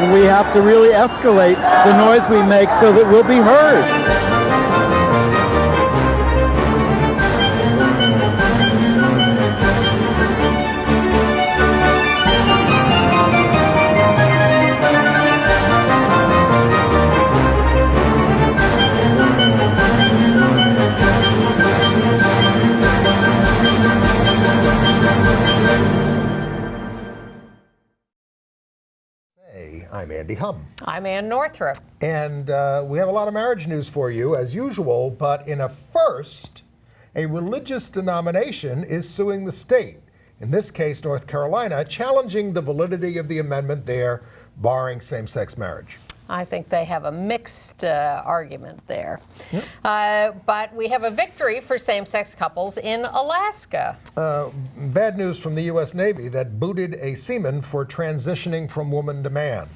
happen. We have to really escalate the noise we make so that we'll be heard. I'm Andy Hum. I'm Ann Northrup. And we have a lot of marriage news for you, as usual, but in a first, a religious denomination is suing the state. In this case, North Carolina, challenging the validity of the amendment there, barring same-sex marriage. I think they have a mixed argument there. Yep. But we have a victory for same-sex couples in Alaska. Bad news from the U.S. Navy that booted a seaman for transitioning from woman to man.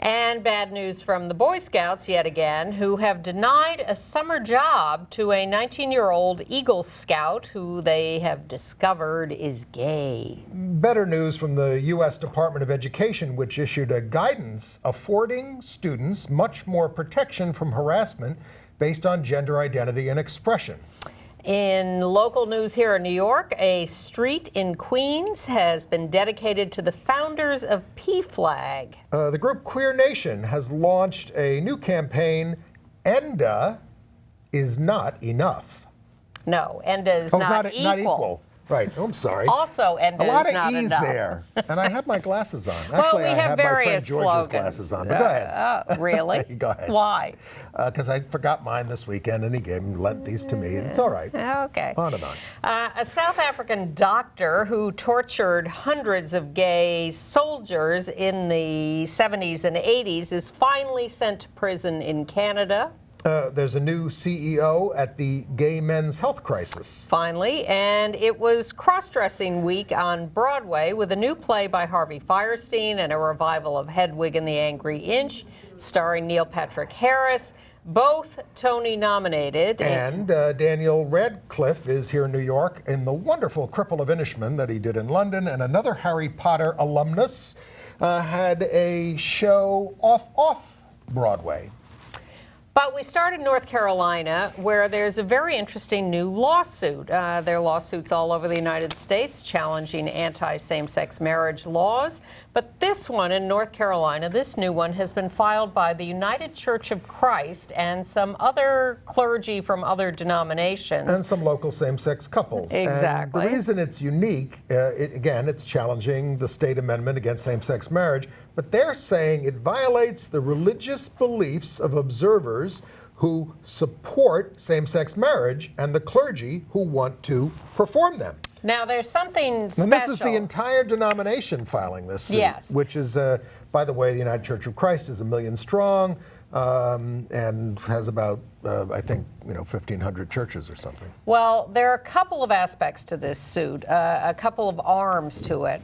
And bad news from the Boy Scouts yet again, who have denied a summer job to a 19-year-old Eagle Scout who they have discovered is gay. Better news from the U.S. Department of Education, which issued a guidance affording students much more protection from harassment based on gender identity and expression. In local news here in New York, a street in Queens has been dedicated to the founders of PFLAG. The group Queer Nation has launched a new campaign, ENDA is not enough. No, ENDA is not equal. Not equal. Right, oh, I'm sorry. Also, ENDA is not enough. A lot of E's there, and I have my glasses on. Well, Actually, we I have have various my friend George's slogans. glasses on, but go ahead. Really? Go ahead. Why? Because I forgot mine this weekend, and he lent these to me, and it's all right. Okay. On and on. A South African doctor who tortured hundreds of gay soldiers in the 70s and 80s is finally sent to prison in Canada. There's a new CEO at the Gay Men's Health Crisis. Finally, and it was cross-dressing week on Broadway with a new play by Harvey Fierstein and a revival of Hedwig and the Angry Inch, starring Neil Patrick Harris, both Tony nominated. And Daniel Radcliffe is here in New York in the wonderful Cripple of Inishmaan that he did in London, and another Harry Potter alumnus had a show off-off-Broadway. But we start in North Carolina, where there's a very interesting new lawsuit. There are lawsuits all over the United States challenging anti-same-sex marriage laws. But this one in North Carolina, this new one, has been filed by the United Church of Christ and some other clergy from other denominations. And some local same-sex couples. Exactly. And the reason it's unique, again, it's challenging the state amendment against same-sex marriage, but they're saying it violates the religious beliefs of observers who support same-sex marriage and the clergy who want to perform them. Now, there's something special. And this is the entire denomination filing this suit, yes. Which is, by the way, the United Church of Christ is 1 million strong and has about, I think, 1,500 churches or something. Well, there are a couple of aspects to this suit, a couple of arms to it.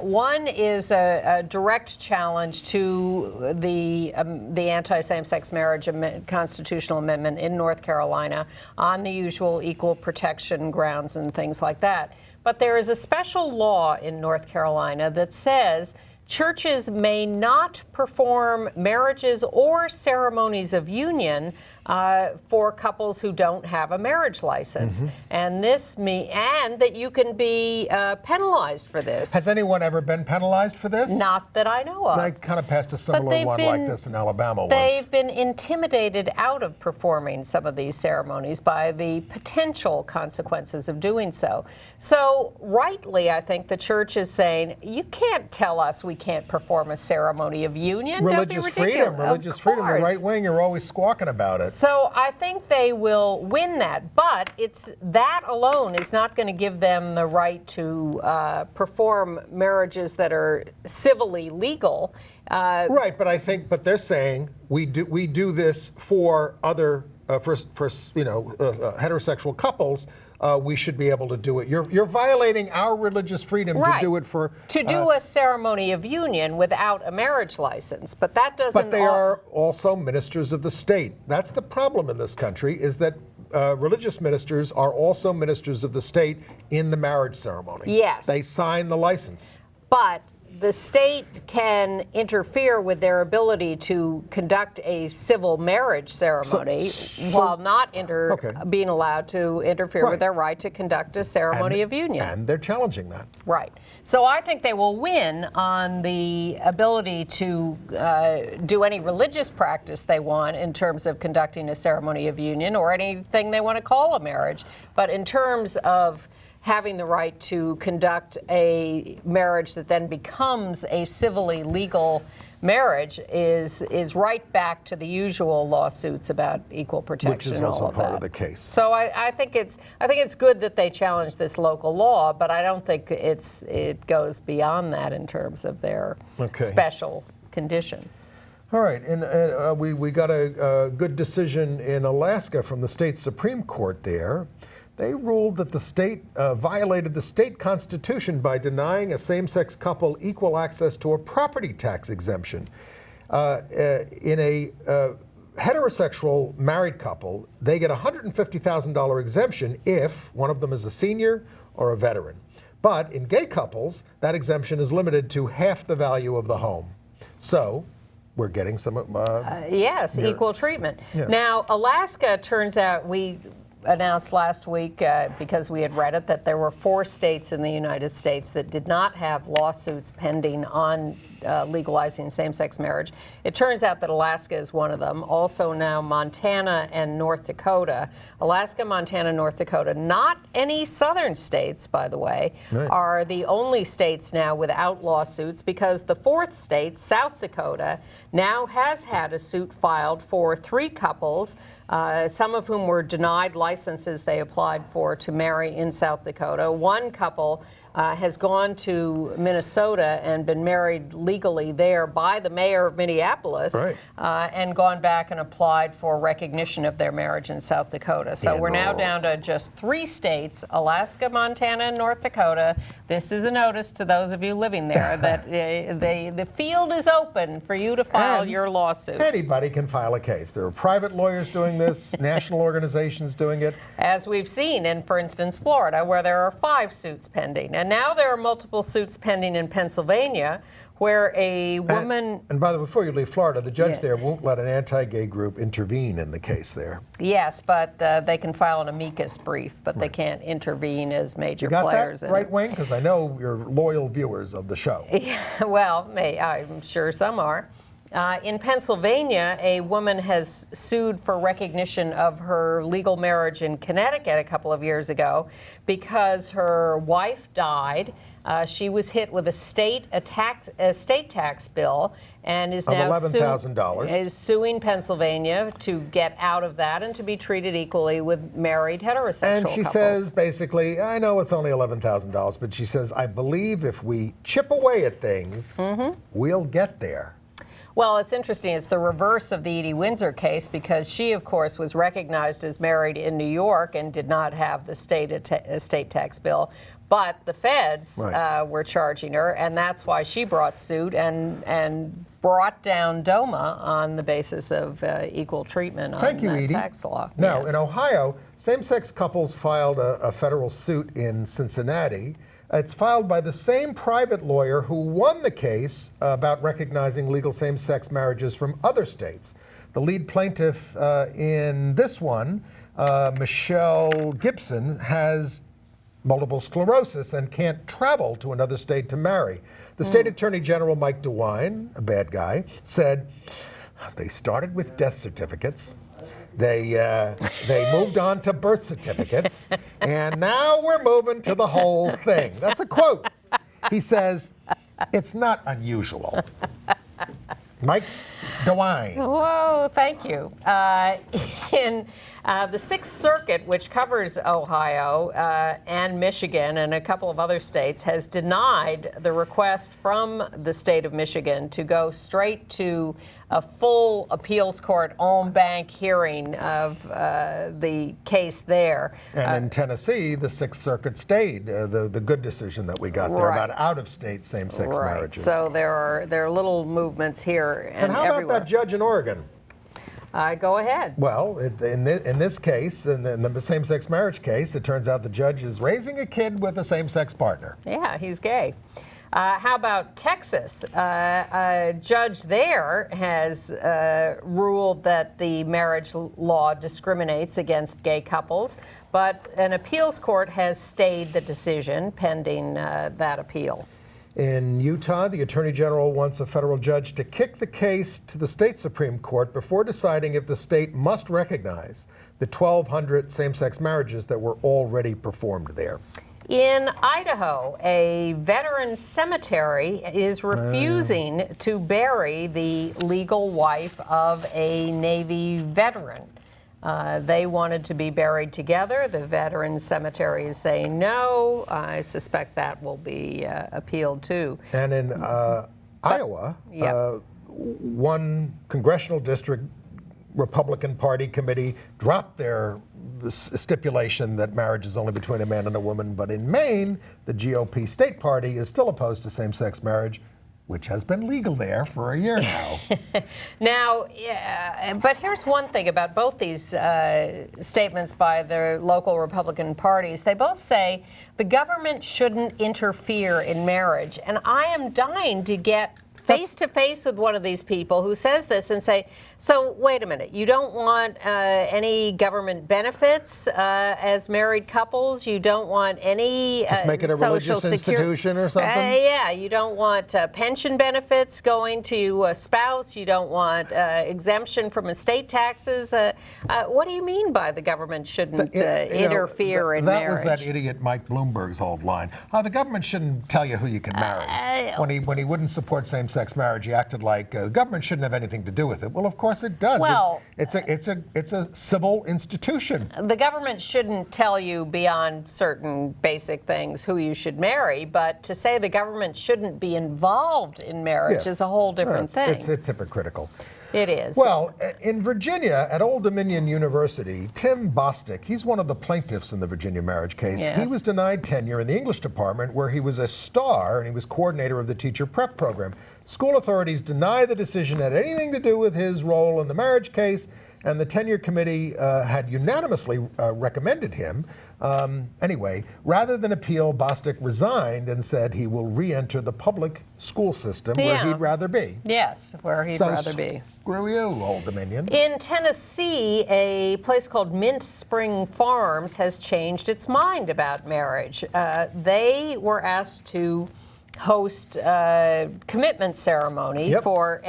One is a direct challenge to the anti-same-sex marriage constitutional amendment in North Carolina on the usual equal protection grounds and things like that. But there is a special law in North Carolina that says churches may not perform marriages or ceremonies of union for couples who don't have a marriage license. Mm-hmm. And that you can be penalized for this. Has anyone ever been penalized for this? Not that I know of. I kind of passed a similar one like this in Alabama once. They've been intimidated out of performing some of these ceremonies by the potential consequences of doing so. So rightly, I think the church is saying, you can't tell us we can't perform a ceremony of union. Religious freedom. The right wing, you're always squawking about it. So I think they will win that, but that alone is not going to give them the right to perform marriages that are civilly legal. Right, but they're saying we do this for other heterosexual couples. We should be able to do it. You're violating our religious freedom right. to do it for to do a ceremony of union without a marriage license, but that doesn't. But they are also ministers of the state. That's the problem in this country, is that religious ministers are also ministers of the state in the marriage ceremony. Yes, they sign the license. But the state can interfere with their ability to conduct a civil marriage ceremony while not being allowed to interfere with their right to conduct a ceremony of union. And they're challenging that. Right. So I think they will win on the ability to do any religious practice they want in terms of conducting a ceremony of union or anything they want to call a marriage. But in terms of having the right to conduct a marriage that then becomes a civilly legal marriage is right back to the usual lawsuits about equal protection. Which is and all also of part that. of the case. So I think it's good that they challenge this local law, but I don't think it goes beyond that in terms of their special condition. All right, and we got a good decision in Alaska from the state Supreme Court there. They ruled that the state violated the state constitution by denying a same-sex couple equal access to a property tax exemption. In a heterosexual married couple, they get a $150,000 exemption if one of them is a senior or a veteran. But in gay couples, that exemption is limited to half the value of the home. So we're getting some... yes, equal treatment. Yeah. Now, Alaska, turns out, we announced last week, because we had read it, that there were 4 states in the United States that did not have lawsuits pending on legalizing same-sex marriage. It turns out that Alaska is one of them. Also now Montana and North Dakota. Alaska, Montana, North Dakota, not any southern states, by the way, are the only states now without lawsuits, because the 4th state, South Dakota, now has had a suit filed for 3 couples, some of whom were denied licenses they applied for to marry in South Dakota. One couple has gone to Minnesota and been married legally there by the mayor of Minneapolis, and gone back and applied for recognition of their marriage in South Dakota. So we're now down to just 3 states, Alaska, Montana, and North Dakota. This is a notice to those of you living there that the field is open for you to file your lawsuit. Anybody can file a case. There are private lawyers doing this, national organizations doing it. As we've seen in, for instance, Florida, where there are 5 suits pending. And now there are multiple suits pending in Pennsylvania, where a woman... And by the way, before you leave Florida, the judge there won't let an anti-gay group intervene in the case there. Yes, but they can file an amicus brief, but they can't intervene as major players. You got that, right wing? Because I know you're loyal viewers of the show. Well, I'm sure some are. In Pennsylvania, a woman has sued for recognition of her legal marriage in Connecticut a couple of years ago because her wife died. She was hit with a state tax bill and is now $11,000. Suing Pennsylvania to get out of that and to be treated equally with married heterosexual And she couples. says, basically, I know it's only $11,000, but she says, I believe if we chip away at things, we'll get there. Well, it's interesting. It's the reverse of the Edie Windsor case, because she, of course, was recognized as married in New York and did not have the estate tax bill. But the feds were charging her, and that's why she brought suit and brought down DOMA on the basis of equal treatment on that tax law. Now, in Ohio, same-sex couples filed a federal suit in Cincinnati. It's filed by the same private lawyer who won the case about recognizing legal same-sex marriages from other states. The lead plaintiff in this one, Michelle Gibson, has multiple sclerosis and can't travel to another state to marry. The state attorney general, Mike DeWine, a bad guy, said they started with death certificates. They moved on to birth certificates, and now we're moving to the whole thing. That's a quote. He says, it's not unusual. Mike DeWine. Whoa, thank you. In the Sixth Circuit, which covers Ohio and Michigan and a couple of other states, has denied the request from the state of Michigan to go straight to a full appeals court en banc hearing of the case there. And in Tennessee, the Sixth Circuit stayed the good decision that we got there about out-of-state same-sex marriages. So there are little movements here and how everywhere. about that judge in Oregon? Go ahead. Well, in this case, in the same-sex marriage case, it turns out the judge is raising a kid with a same-sex partner. Yeah, he's gay. How about Texas? A judge there has ruled that the marriage law discriminates against gay couples, but an appeals court has stayed the decision pending that appeal. In Utah, the Attorney General wants a federal judge to kick the case to the state Supreme Court before deciding if the state must recognize the 1,200 same-sex marriages that were already performed there. In Idaho, a veteran cemetery is refusing to bury the legal wife of a Navy veteran. They wanted to be buried together. The veteran cemetery is saying no. I suspect that will be appealed too. And in Iowa, one congressional district Republican Party committee dropped their stipulation that marriage is only between a man and a woman. But in Maine, the GOP state party is still opposed to same-sex marriage, which has been legal there for a year now. Now, but here's one thing about both these statements by the local Republican parties. They both say the government shouldn't interfere in marriage. And I am dying to get face to face with one of these people who says this and say, so wait a minute, you don't want any government benefits as married couples? You don't want any just make it a religious institution or something? Yeah, you don't want pension benefits going to a spouse. You don't want exemption from estate taxes. What do you mean by the government shouldn't interfere in marriage? That was that idiot Mike Bloomberg's old line. The government shouldn't tell you who you can marry. When he wouldn't support same-sex marriage, he acted like the government shouldn't have anything to do with it. Well, of course it does. Well, it's a civil institution. The government shouldn't tell you beyond certain basic things who you should marry, but to say the government shouldn't be involved in marriage is a whole different thing. It's hypocritical. It is. Well, in Virginia, at Old Dominion University, Tim Bostick, he's one of the plaintiffs in the Virginia marriage case. Yes. He was denied tenure in the English department where he was a star and he was coordinator of the teacher prep program. School authorities deny the decision had anything to do with his role in the marriage case, and the tenure committee had unanimously recommended him. Anyway, rather than appeal, Bostick resigned and said he will re-enter the public school system where he'd rather be. Yes, where he'd rather be. Screw you, Old Dominion. In Tennessee, a place called Mint Spring Farms has changed its mind about marriage. They were asked to host a commitment ceremony for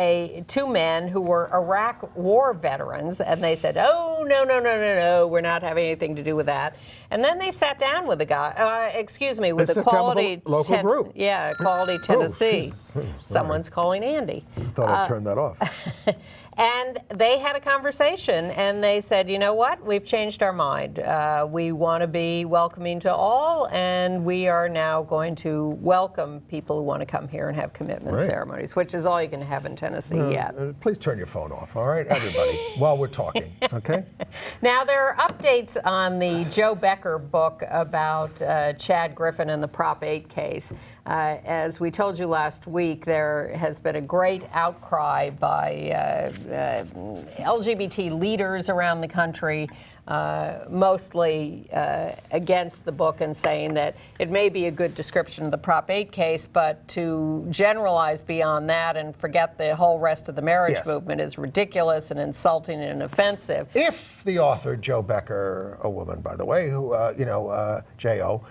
two men who were Iraq war veterans, and they said, oh, no, we're not having anything to do with that. And then they sat down with the guy, with the Quality local group. Yeah, Quality Tennessee. Someone's calling Andy. Thought I'd turn that off. And they had a conversation, and they said, you know what, we've changed our mind. We want to be welcoming to all, and we are now going to welcome people who want to come here and have commitment ceremonies, which is all you can have in Tennessee yet. Please turn your phone off, all right, everybody, while we're talking, okay? Now, there are updates on the Joe Becker book about Chad Griffin and the Prop 8 case. As we told you last week, there has been a great outcry by LGBT leaders around the country, mostly against the book and saying that it may be a good description of the Prop 8 case, but to generalize beyond that and forget the whole rest of the marriage movement is ridiculous and insulting and offensive. If the author, Joe Becker, a woman, by the way, who, J.O.,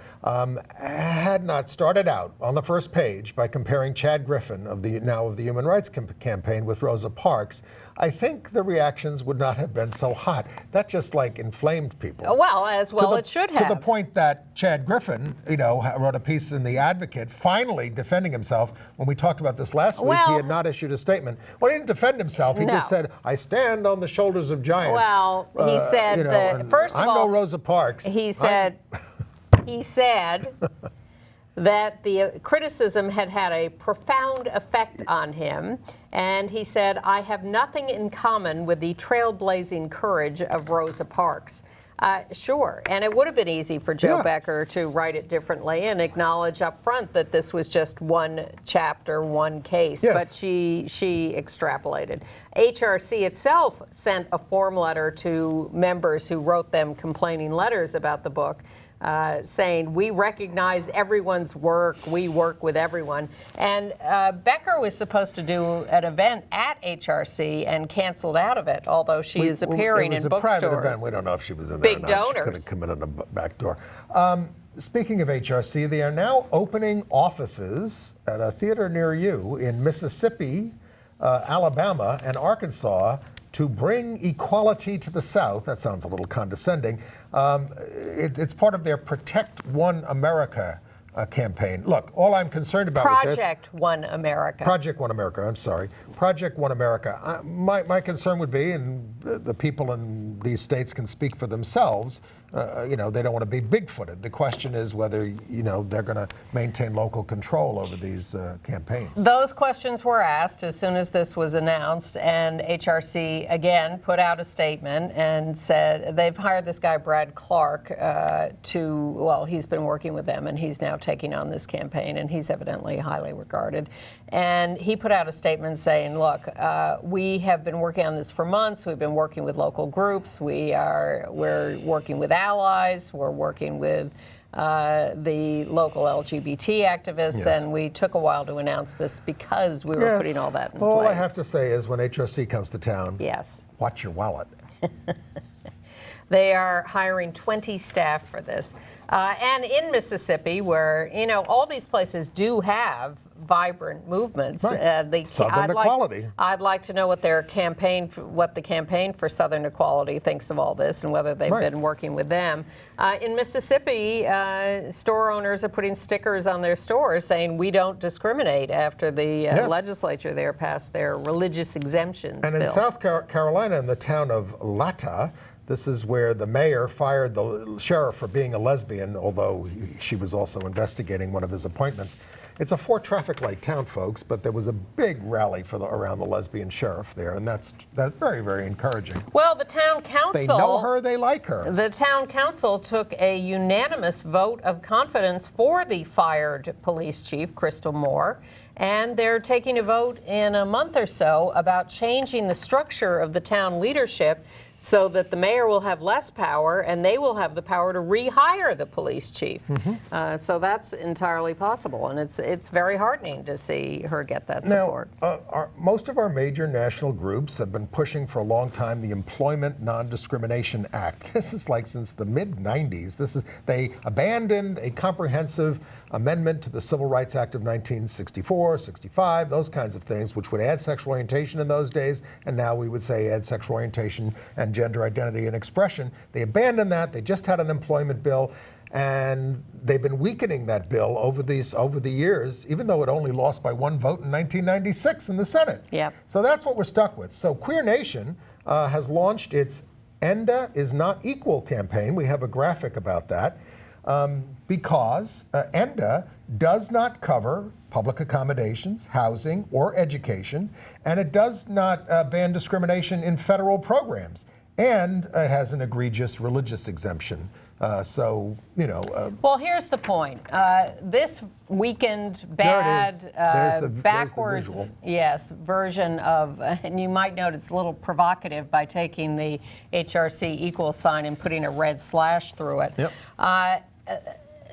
had not started out on the first page by comparing Chad Griffin of the Human Rights Campaign with Rosa Parks, I think the reactions would not have been so hot. That just inflamed people. Well, it should have. To the point that Chad Griffin, wrote a piece in The Advocate, finally defending himself. When we talked about this last week, he had not issued a statement. Well, he didn't defend himself. He just said, I stand on the shoulders of giants. Well, he said, first of all, I'm no Rosa Parks. He said that the criticism had a profound effect on him, and he said, I have nothing in common with the trailblazing courage of Rosa Parks. Sure, and it would have been easy for Joe Becker to write it differently and acknowledge up front that this was just one chapter, one case, but she extrapolated. HRC itself sent a form letter to members who wrote them complaining letters about the book, saying, we recognize everyone's work, we work with everyone. And Becker was supposed to do an event at HRC and canceled out of it, although she is appearing in bookstores. It was a private event. We don't know if she was in there Big or not. donors. She could have come in on the back door. Speaking of HRC, they are now opening offices at a theater near you in Mississippi, Alabama, and Arkansas to bring equality to the South. That sounds a little condescending. It's part of their Protect One America campaign. Look, all I'm concerned about with this... Project One America. Project One America, I'm sorry. Project One America. My concern would be, and the people in these states can speak for themselves, they don't want to be big-footed. The question is whether, they're going to maintain local control over these campaigns. Those questions were asked as soon as this was announced, and HRC, again, put out a statement and said they've hired this guy, Brad Clark, he's been working with them, and he's now taking on this campaign, and he's evidently highly regarded. And he put out a statement saying, look, we have been working on this for months. We've been working with local groups. We're working with allies. We're working with the local LGBT activists, and we took a while to announce this because we were putting all that in place. All I have to say is when HRC comes to town, watch your wallet. They are hiring 20 staff for this. And in Mississippi, where, all these places do have vibrant movements. Right. Southern Equality. I'd like to know what the campaign for Southern Equality thinks of all this and whether they've been working with them. In Mississippi, store owners are putting stickers on their stores saying we don't discriminate after the legislature there passed their religious exemptions bill. In South Carolina, in the town of Latta, this is where the mayor fired the sheriff for being a lesbian, although she was also investigating one of his appointments. It's a 4 traffic light town, folks, but there was a big rally around the lesbian sheriff there, and that's very, very encouraging. Well, the town council... They know her, they like her. The town council took a unanimous vote of confidence for the fired police chief, Crystal Moore, and they're taking a vote in a month or so about changing the structure of the town leadership so that the mayor will have less power and they will have the power to rehire the police chief. So that's entirely possible, and it's very heartening to see her get that support. Now, most of our major national groups have been pushing for a long time the Employment Non-Discrimination Act. This is like since the mid-90s. They abandoned a comprehensive amendment to the Civil Rights Act of 1964, 65, those kinds of things, which would add sexual orientation in those days, and now we would say add sexual orientation and gender identity and expression. They abandoned that. They just had an employment bill, and they've been weakening that bill over the years, even though it only lost by 1 vote in 1996 in the Senate. So that's what we're stuck with. So Queer Nation has launched its ENDA is Not Equal campaign. We have a graphic about that. Because ENDA does not cover public accommodations, housing, or education, and it does not ban discrimination in federal programs. And it has an egregious religious exemption. Well, here's the point. This weakened, bad, backwards, version of, and you might note it's a little provocative by taking the HRC equal sign and putting a red slash through it.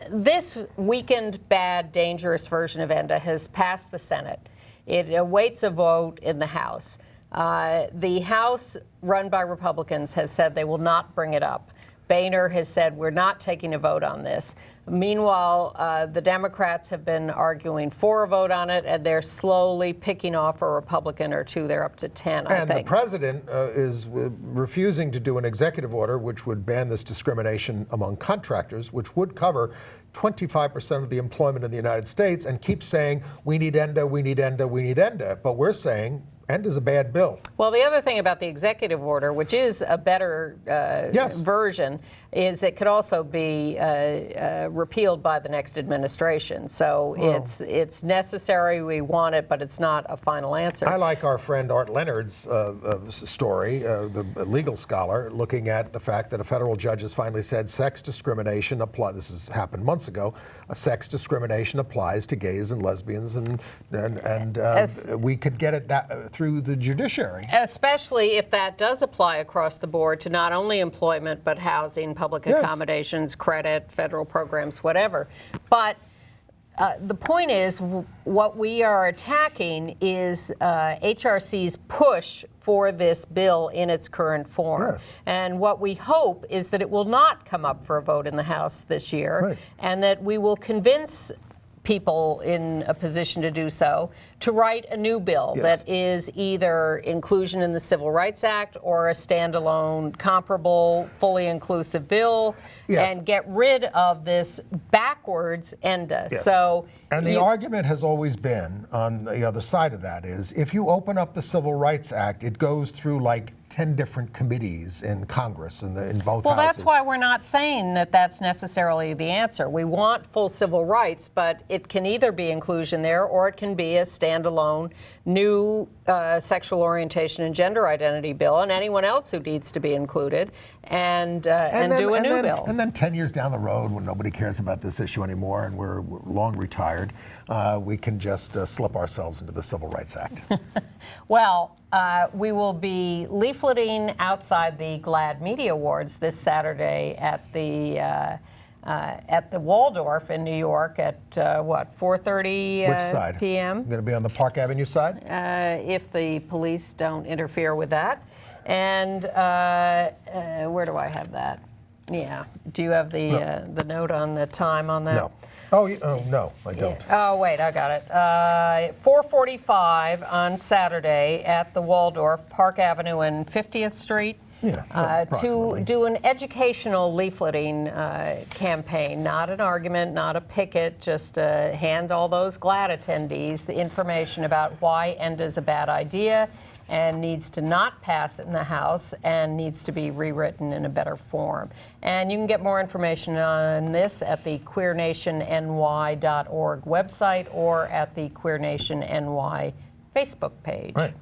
This weakened, bad, dangerous version of ENDA has passed the Senate. It awaits a vote in the House. The House, run by Republicans, has said they will not bring it up. Boehner has said we're not taking a vote on this. Meanwhile, the Democrats have been arguing for a vote on it, and they're slowly picking off a Republican or two. They're up to 10, I think. And the president is refusing to do an executive order which would ban this discrimination among contractors, which would cover 25% of the employment in the United States, and keeps saying, we need ENDA, we need ENDA, we need ENDA. But we're saying, ENDA's a bad bill. Well, the other thing about the executive order, which is a better version, is it could also be repealed by the next administration. So it's necessary, we want it, but it's not a final answer. I like our friend Art Leonard's story, the legal scholar, looking at the fact that a federal judge has finally said sex discrimination applies. This has happened months ago. Sex discrimination applies to gays and lesbians, and we could get it through the judiciary. Especially if that does apply across the board to not only employment, but housing, public accommodations, credit, federal programs, whatever. But the point is, what we are attacking is HRC's push for this bill in its current form. Yes. And what we hope is that it will not come up for a vote in the House this year, and that we will convince people in a position to do so to write a new bill that is either inclusion in the Civil Rights Act or a standalone, comparable, fully inclusive bill, and get rid of this backwards ENDA. And the argument has always been, on the other side of that, is if you open up the Civil Rights Act, it goes through like 10 different committees in Congress in both houses. Well, that's why we're not saying that that's necessarily the answer. We want full civil rights, but it can either be inclusion there or it can be a standalone new sexual orientation and gender identity bill, and anyone else who needs to be included, and do a new bill. And then 10 years down the road, when nobody cares about this issue anymore and we're long retired, we can just slip ourselves into the Civil Rights Act. Well, we will be leafleting outside the GLAAD Media Awards this Saturday at the Waldorf in New York at 4:30 Which side? p.m. Going to be on the Park Avenue side? If the police don't interfere with that. And where do I have that? Yeah. Do you have the note on the time on that? No. Oh, no, I don't. Oh, wait, I got it. 4:45 on Saturday at the Waldorf, Park Avenue and 50th Street. To do an educational leafleting campaign, not an argument, not a picket, just hand all those GLAAD attendees the information about why ENDA is a bad idea and needs to not pass in the House and needs to be rewritten in a better form. And you can get more information on this at the queernationni.org website or at the Queer Nation NY Facebook page. Right.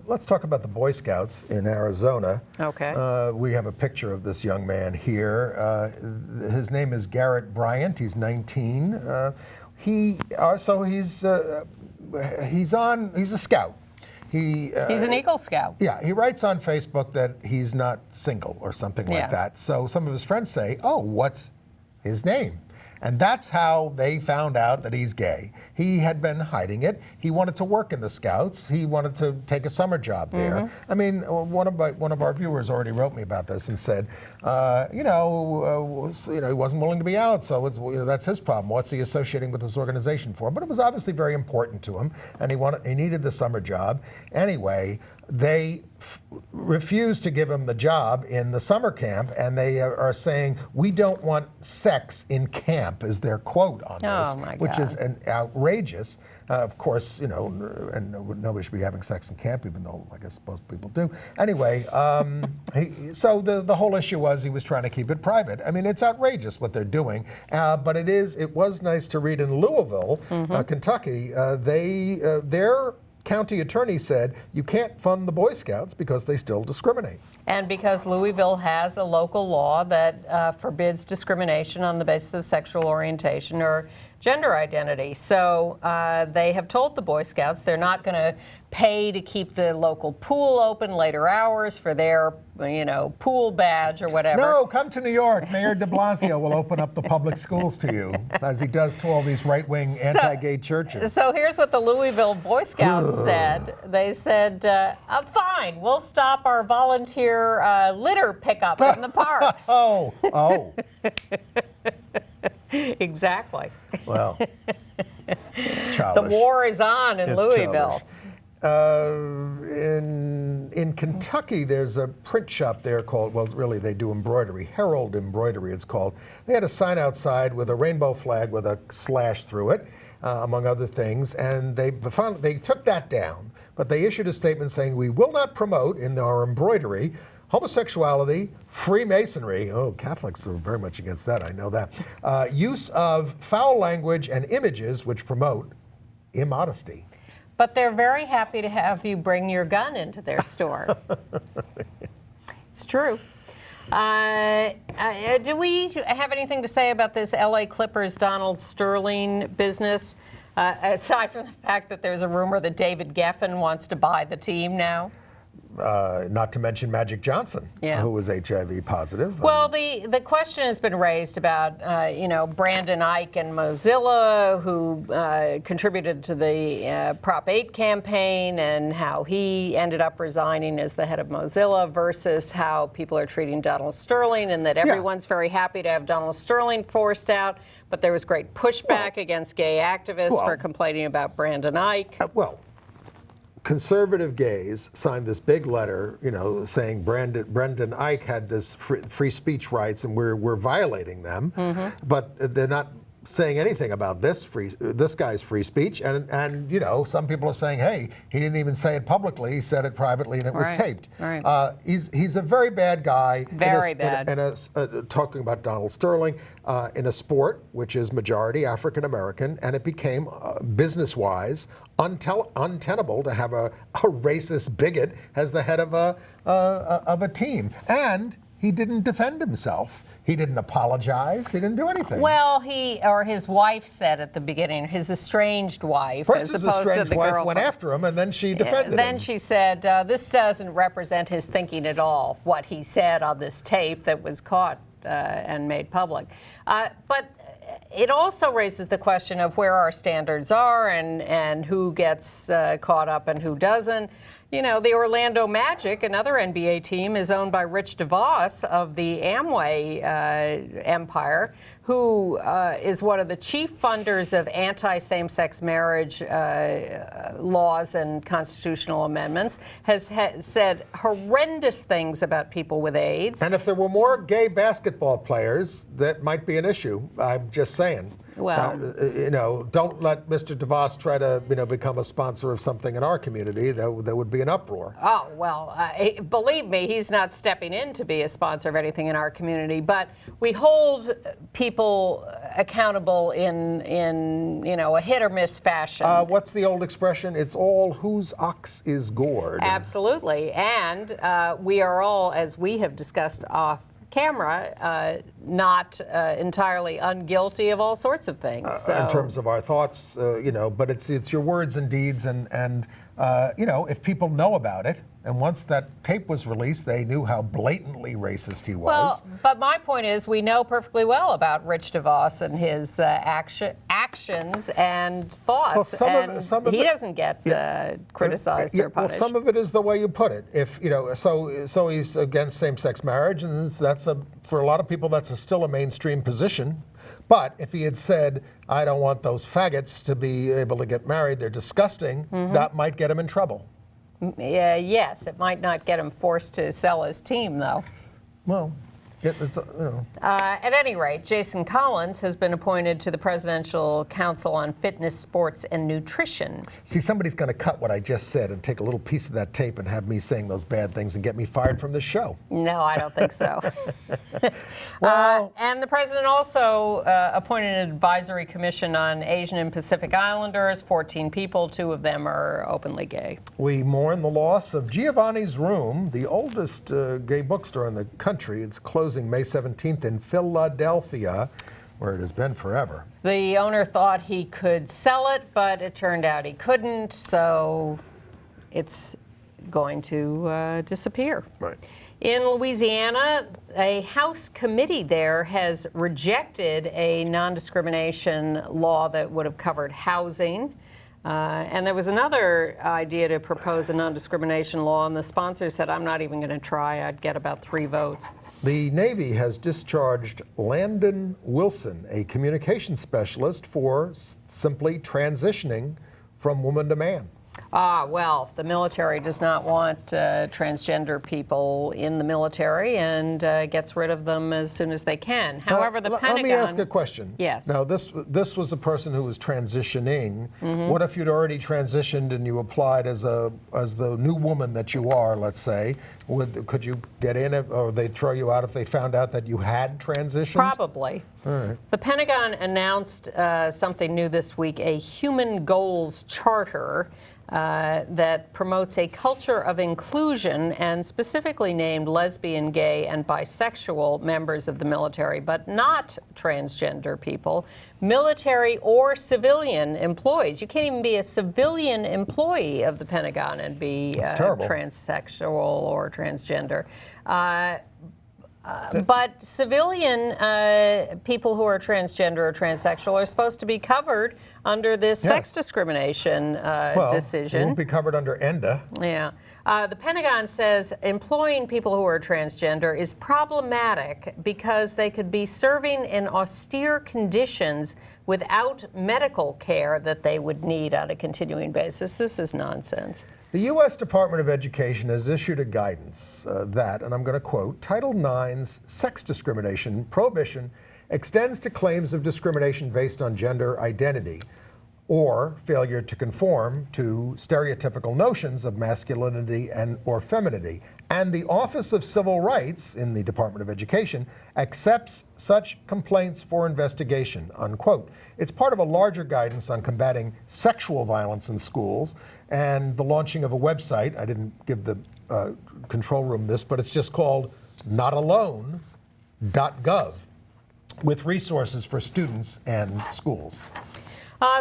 Let's talk about the Boy Scouts in Arizona. Okay. We have a picture of this young man here. His name is Garrett Bryant. He's 19. He's a scout. He's an Eagle Scout. Yeah, he writes on Facebook that he's not single or something like that. So some of his friends say, "Oh, what's his name?" And that's how they found out that he's gay. He had been hiding it. He wanted to work in the Scouts. He wanted to take a summer job there. I mean, one of our viewers already wrote me about this and said, he wasn't willing to be out, so that's his problem. What's he associating with this organization for? But it was obviously very important to him, and he needed the summer job. Anyway, they refused to give him the job in the summer camp, and they are saying, "We don't want sex in camp," is their quote on this, which is outrageous. Of course, and nobody should be having sex in camp, even though I guess most people do. Anyway, so the whole issue was he was trying to keep it private. I mean, it's outrageous what they're doing, but it was nice to read in Louisville, Kentucky, their county attorney said you can't fund the Boy Scouts because they still discriminate. And because Louisville has a local law that forbids discrimination on the basis of sexual orientation or gender identity. So they have told the Boy Scouts they're not going to pay to keep the local pool open later hours for their, pool badge or whatever. No, come to New York. Mayor de Blasio will open up the public schools to you, as he does to all these right-wing anti-gay churches. So here's what the Louisville Boy Scouts said. They said, fine, we'll stop our volunteer litter pickup in the parks. Oh. Exactly. Well, it's childish. The war is on in Louisville. In Kentucky, there's a print shop there called, well, really they do embroidery, Herald Embroidery it's called. They had a sign outside with a rainbow flag with a slash through it, among other things, and they took that down, but they issued a statement saying, "We will not promote in our embroidery homosexuality, Freemasonry," oh, Catholics are very much against that, I know that, "use of foul language and images which promote immodesty." But they're very happy to have you bring your gun into their store. It's true. Do we have anything to say about this LA Clippers Donald Sterling business? Aside from the fact that there's a rumor that David Geffen wants to buy the team now. Not to mention Magic Johnson, who was HIV positive. Well, the question has been raised about, Brandon Ike and Mozilla, who contributed to the Prop 8 campaign, and how he ended up resigning as the head of Mozilla, versus how people are treating Donald Sterling, and that everyone's very happy to have Donald Sterling forced out, but there was great pushback against gay activists for complaining about Brandon Ike. Conservative gays signed this big letter, saying Brendan Ike had this free speech rights and we're violating them, but they're not saying anything about this guy's free speech. And some people are saying, hey, he didn't even say it publicly; he said it privately, and it was taped. Right. He's a very bad guy. Very bad. Talking about Donald Sterling in a sport which is majority African American, and it became business-wise untenable to have a racist bigot as the head of a team. And he didn't defend himself. He didn't apologize. He didn't do anything. Well, his wife said at the beginning, his estranged wife, first his estranged wife went after him, and then she defended him. Then she said, this doesn't represent his thinking at all, what he said on this tape that was caught and made public. But it also raises the question of where our standards are and who gets caught up and who doesn't. The Orlando Magic, another NBA team, is owned by Rich DeVos of the Amway empire, who is one of the chief funders of anti-same-sex marriage laws and constitutional amendments, has said horrendous things about people with AIDS. And if there were more gay basketball players, that might be an issue. I'm just saying. Well, don't let Mr. DeVos try to, become a sponsor of something in our community. There would be an uproar. Oh, well, believe me, he's not stepping in to be a sponsor of anything in our community. But we hold people accountable in a hit or miss fashion. What's the old expression? It's all whose ox is gored. Absolutely. And we are all, as we have discussed off camera, not entirely unguilty of all sorts of things. In terms of our thoughts, but it's your words and deeds, and if people know about it, and once that tape was released, they knew how blatantly racist he was. Well, but my point is, we know perfectly well about Rich DeVos and his actions and thoughts, he doesn't get criticized or punished. Well, some of it is the way you put it. If so he's against same-sex marriage, and for a lot of people that's still a mainstream position. But if he had said, I don't want those faggots to be able to get married, they're disgusting, that might get him in trouble. Yes, it might not get him forced to sell his team, though. Well, At any rate, Jason Collins has been appointed to the Presidential Council on Fitness, Sports, and Nutrition. See, somebody's going to cut what I just said and take a little piece of that tape and have me saying those bad things and get me fired from this show. No, I don't think so. Well, and the president also appointed an advisory commission on Asian and Pacific Islanders, 14 people, 2 of them are openly gay. We mourn the loss of Giovanni's Room, the oldest gay bookstore in the country. It's closing May 17th in Philadelphia, where it has been forever. The owner thought he could sell it, but it turned out he couldn't, so it's going to disappear. Right. In Louisiana, a House committee there has rejected a non-discrimination law that would have covered housing. And there was another idea to propose a non-discrimination law, and the sponsor said, I'm not even going to try. I'd get about 3 votes. The Navy has discharged Landon Wilson, a communications specialist, for simply transitioning from woman to man. Well, the military does not want transgender people in the military and gets rid of them as soon as they can. However, the Pentagon... Let me ask a question. Yes. Now, this was a person who was transitioning. Mm-hmm. What if you'd already transitioned and you applied as the new woman that you are, let's say? Could you get in, or they'd throw you out if they found out that you had transitioned? Probably. All right. The Pentagon announced something new this week, a human goals charter. that promotes a culture of inclusion and specifically named lesbian, gay, and bisexual members of the military, but not transgender people, military or civilian employees. You can't even be a civilian employee of the Pentagon and be transsexual or transgender. But civilian people who are transgender or transsexual are supposed to be covered under this sex discrimination decision. It won't be covered under ENDA. Yeah. The Pentagon says employing people who are transgender is problematic because they could be serving in austere conditions without medical care that they would need on a continuing basis. This is nonsense. The U.S. Department of Education has issued a guidance that, and I'm going to quote, Title IX's sex discrimination prohibition extends to claims of discrimination based on gender identity or failure to conform to stereotypical notions of masculinity and or femininity. And the Office of Civil Rights in the Department of Education accepts such complaints for investigation, unquote. It's part of a larger guidance on combating sexual violence in schools and the launching of a website. I didn't give the control room this, but it's just called notalone.gov with resources for students and schools.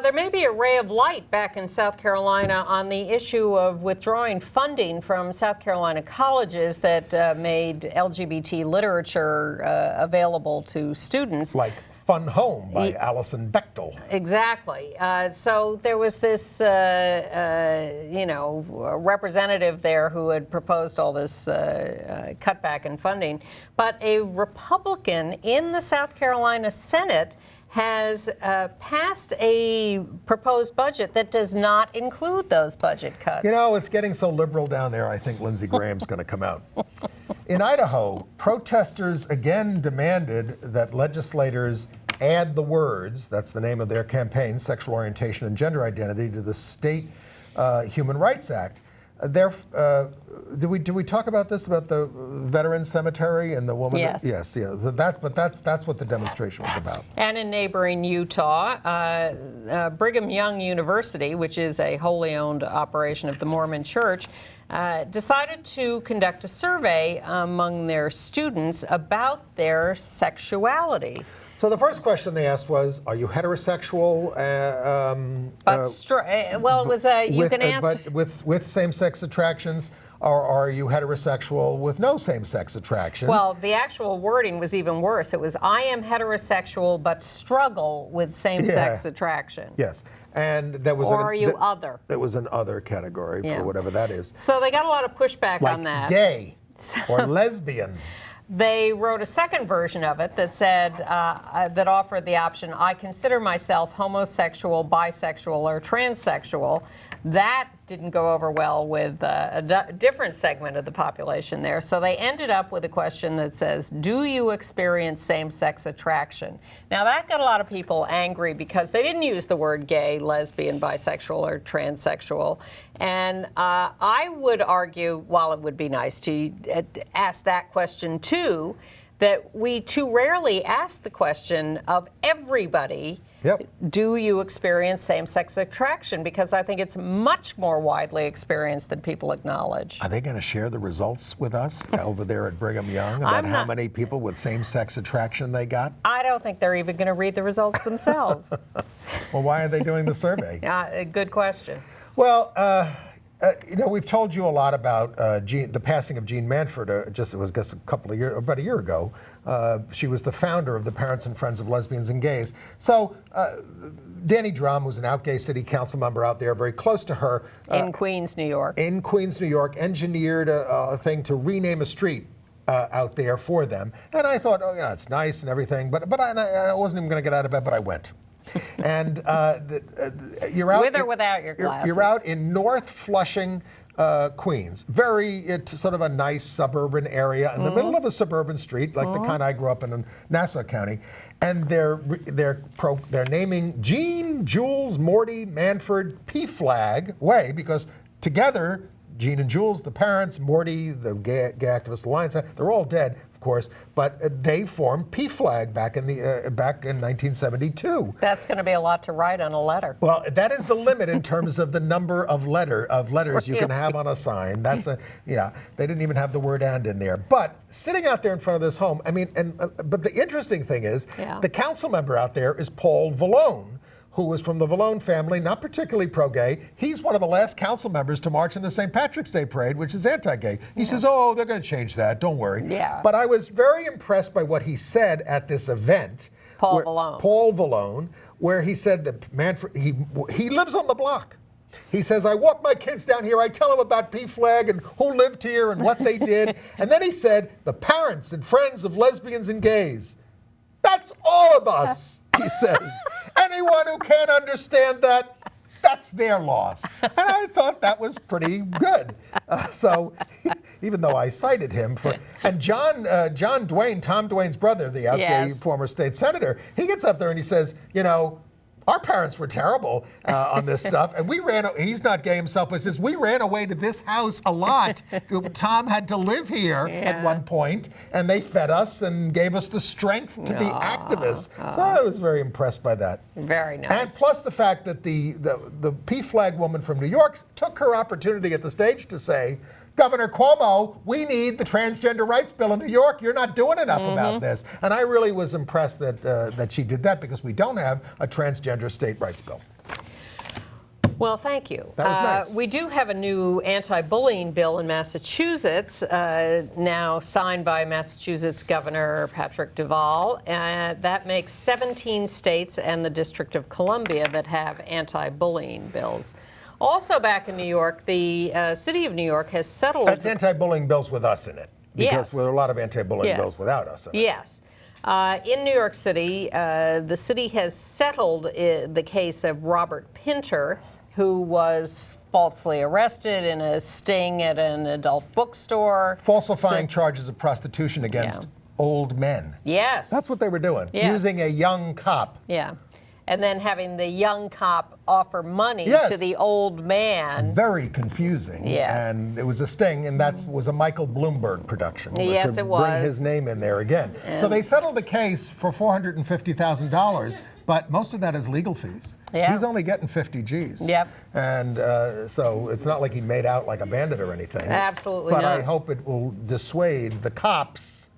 There may be a ray of light back in South Carolina on the issue of withdrawing funding from South Carolina colleges that made LGBT literature available to students. Like Fun Home by Alison Bechtel. Exactly. So there was this, representative there who had proposed all this cutback in funding. But a Republican in the South Carolina Senate has passed a proposed budget that does not include those budget cuts. You know, it's getting so liberal down there, I think Lindsey Graham's going to come out. In Idaho, protesters again demanded that legislators add the words, that's the name of their campaign, sexual orientation and gender identity, to the state Human Rights Act. Do we talk about this, about the Veterans Cemetery and the woman? Yes. Yes, yeah. But that's what the demonstration was about. And in neighboring Utah, Brigham Young University, which is a wholly owned operation of the Mormon Church, decided to conduct a survey among their students about their sexuality. So the first question they asked was, "Are you heterosexual?" Well, it was you can answer. But with same-sex attractions, or are you heterosexual with no same-sex attractions? Well, the actual wording was even worse. It was, "I am heterosexual but struggle with same-sex attraction." Yes, and there was. Or are you other? There was an other category for whatever that is. So they got a lot of pushback on that. Gay or lesbian. They wrote a second version of it that said, that offered the option, I consider myself homosexual, bisexual, or transsexual. That didn't go over well with a different segment of the population there. So they ended up with a question that says, do you experience same-sex attraction? Now that got a lot of people angry because they didn't use the word gay, lesbian, bisexual, or transsexual. And I would argue, while it would be nice to ask that question too, that we too rarely ask the question of everybody, do you experience same-sex attraction? Because I think it's much more widely experienced than people acknowledge. Are they going to share the results with us over there at Brigham Young about how many people with same-sex attraction they got? I don't think they're even going to read the results themselves. Well, why are they doing the survey? Good question. Well, we've told you a lot about the passing of Jean Manford. It was about a year ago. She was the founder of the Parents and Friends of Lesbians and Gays. So Danny Drum, who's an out gay city council member out there, very close to her. In Queens, New York. In Queens, New York, engineered a thing to rename a street out there for them. And I thought, it's nice and everything, but I wasn't even going to get out of bed, but I went. And you're out with or without your glasses. You're out in North Flushing, Queens. It's sort of a nice suburban area in the middle of a suburban street, like the kind I grew up in Nassau County. And they're naming Jean, Jules, Morty, Manford, PFLAG Way, because together, Jean and Jules, the parents, Morty, the Gay Activist Alliance, they're all dead. course, but they formed PFLAG back in 1972. That's going to be a lot to write on a letter. Well, that is the limit in terms of the number of letters you can have on a sign. That's they didn't even have the word "and" in there. But sitting out there in front of this home, I mean, but the interesting thing is, the council member out there is Paul Vallone, who was from the Vallone family, not particularly pro-gay. He's one of the last council members to march in the St. Patrick's Day parade, which is anti-gay. He says, oh, they're going to change that, don't worry. Yeah. But I was very impressed by what he said at this event. Paul Vallone, where he said that he lives on the block. He says, I walk my kids down here, I tell them about PFLAG and who lived here and what they did. And then he said, the parents and friends of lesbians and gays. That's all of us, he says. Anyone who can't understand that, that's their loss. And I thought that was pretty good. So even though I cited him for, and John Dwayne, Tom Dwayne's brother, the out-gay former state senator, he gets up there and he says, you know, our parents were terrible on this stuff, and he's not gay himself, but says, we ran away to this house a lot. Tom had to live here at one point, and they fed us and gave us the strength to be activists. So I was very impressed by that. Very nice. And plus the fact that the PFLAG woman from New York took her opportunity at the stage to say, Governor Cuomo, we need the transgender rights bill in New York. You're not doing enough about this. And I really was impressed that she did that, because we don't have a transgender state rights bill. Well, thank you. That was nice. We do have a new anti-bullying bill in Massachusetts, now signed by Massachusetts Governor Patrick Duvall. That makes 17 states and the District of Columbia that have anti-bullying bills. Also back in New York, the city of New York has settled... That's anti-bullying bills with us in it, because there are a lot of anti-bullying bills without us in it. Yes. In New York City, the city has settled the case of Robert Pinter, who was falsely arrested in a sting at an adult bookstore. Falsifying charges of prostitution against old men. Yes. That's what they were doing, using a young cop. Yeah. And then having the young cop offer money to the old man. Very confusing. Yes. And it was a sting, and that was a Michael Bloomberg production. Yes, it was. Bring his name in there again. And so they settled the case for $450,000, but most of that is legal fees. Yeah. He's only getting 50 G's. Yep. And so it's not like he made out like a bandit or anything. Absolutely but not. I hope it will dissuade the cops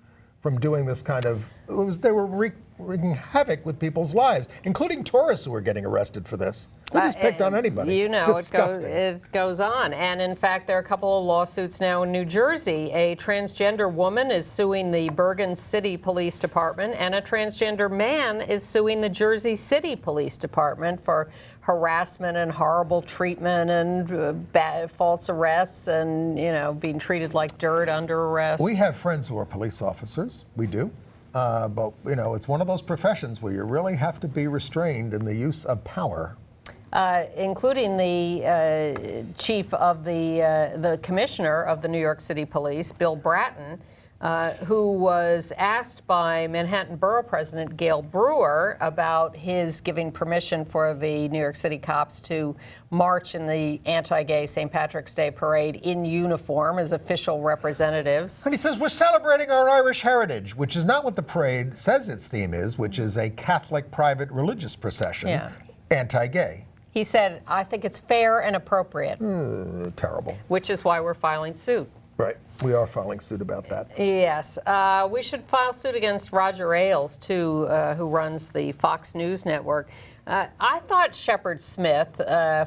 from doing this kind of... They were wreaking havoc with people's lives, including tourists who were getting arrested for this. They just picked on anybody. You know, it's disgusting. it goes on. And in fact, there are a couple of lawsuits now in New Jersey. A transgender woman is suing the Bergen City Police Department, and a transgender man is suing the Jersey City Police Department for harassment and horrible treatment and false arrests and, you know, being treated like dirt under arrest. We have friends who are police officers. We do. But, you know, it's one of those professions where you really have to be restrained in the use of power. Including the chief of the commissioner of the New York City Police, Bill Bratton, who was asked by Manhattan Borough President Gail Brewer about his giving permission for the New York City cops to march in the anti-gay St. Patrick's Day parade in uniform as official representatives. And he says, we're celebrating our Irish heritage, which is not what the parade says its theme is, which is a Catholic private religious procession, anti-gay. He said, I think it's fair and appropriate. Terrible. Which is why we're filing suit. Right. We are filing suit about that. Yes. We should file suit against Roger Ailes, too, who runs the Fox News Network. I thought Shepard Smith,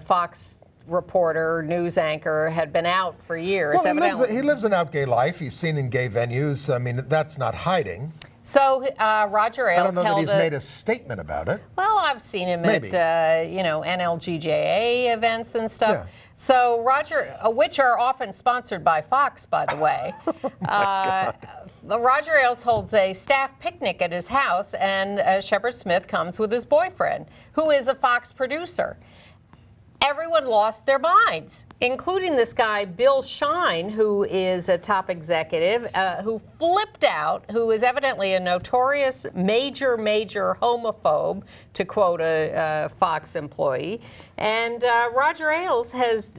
Fox reporter, news anchor, had been out for years. Well, he lives an out gay life. He's seen in gay venues. I mean, that's not hiding. So Roger Ailes I don't know that he's made a statement about it. Well, I've seen him at, you know, NLGJA events and stuff. Yeah. So Roger, which are often sponsored by Fox, by the way. Roger Ailes holds a staff picnic at his house, and Shepard Smith comes with his boyfriend, who is a Fox producer. everyone lost their minds, including this guy, Bill Shine, who is a top executive, who flipped out, who is evidently a notorious major homophobe, to quote a Fox employee. And Roger Ailes has